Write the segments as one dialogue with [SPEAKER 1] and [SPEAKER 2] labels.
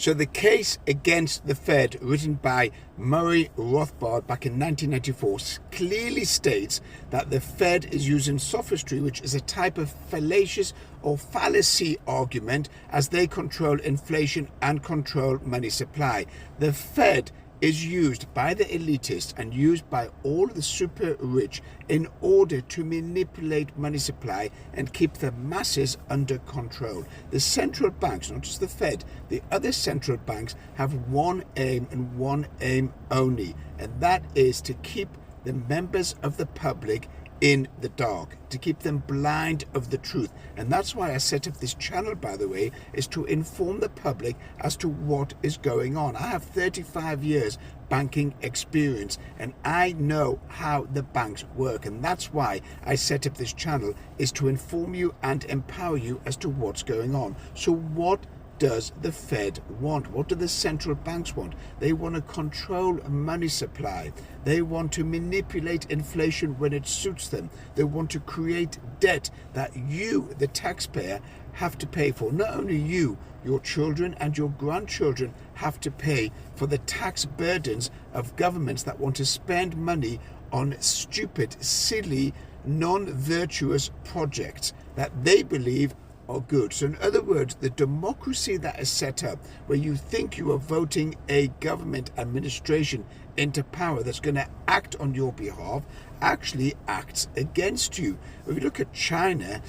[SPEAKER 1] So the case against the Fed, written by Murray Rothbard back in 1994, clearly states that the Fed is using sophistry, which is a type of fallacious or fallacy argument, as they control inflation and control money supply. The Fed is used by the elitists and used by all the super rich in order to manipulate money supply and keep the masses under control. The central banks, not just the Fed, the other central banks have one aim and one aim only, and that is to keep the members of the public in the dark, to keep them blind of the truth. And that's why I set up this channel, by the way, is to inform the public as to what is going on. I have 35 years banking experience and I know how the banks work, and that's why I set up this channel, is to inform you and empower you as to what's going on. So what does the Fed want? What do the central banks want? They want to control money supply. They want to manipulate inflation when it suits them. They want to create debt that you, the taxpayer, have to pay for. Not only you, your children and your grandchildren have to pay for the tax burdens of governments that want to spend money on stupid, silly, non-virtuous projects that they believe are good. So in other words, the democracy that is set up, where you think you are voting a government administration into power that's going to act on your behalf, actually acts against you. If you look at China,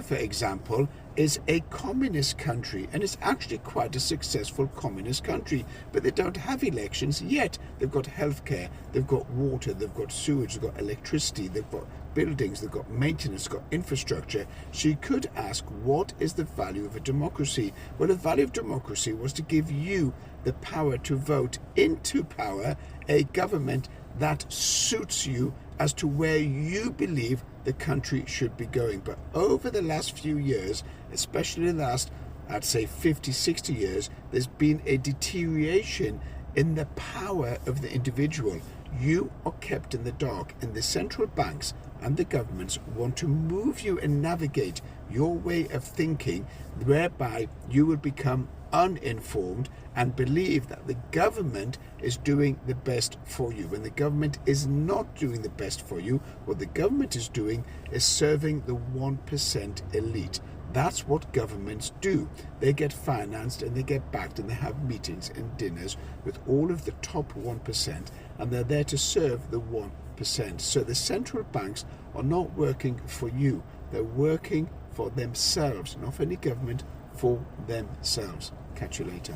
[SPEAKER 1] for example, is a communist country, and it's actually quite a successful communist country, but they don't have elections yet. They've got healthcare, they've got water, they've got sewage, they've got electricity, they've got buildings, they've got maintenance, they've got infrastructure. So you could ask, what is the value of a democracy? Well, the value of democracy was to give you the power to vote into power a government that suits you as to where you believe the country should be going. But over the last few years, especially in the last, I'd say 50, 60 years, there's been a deterioration in the power of the individual. You are kept in the dark, and the central banks and the governments want to move you and navigate your way of thinking, whereby you will become uninformed and believe that the government is doing the best for you, when the government is not doing the best for you. What the government is doing is serving the 1% elite. That's what governments do. They get financed and they get backed, and they have meetings and dinners with all of the top 1%, and they're there to serve the 1%. So the central banks are not working for you. They're working for themselves, not for any government, for themselves. Catch you later.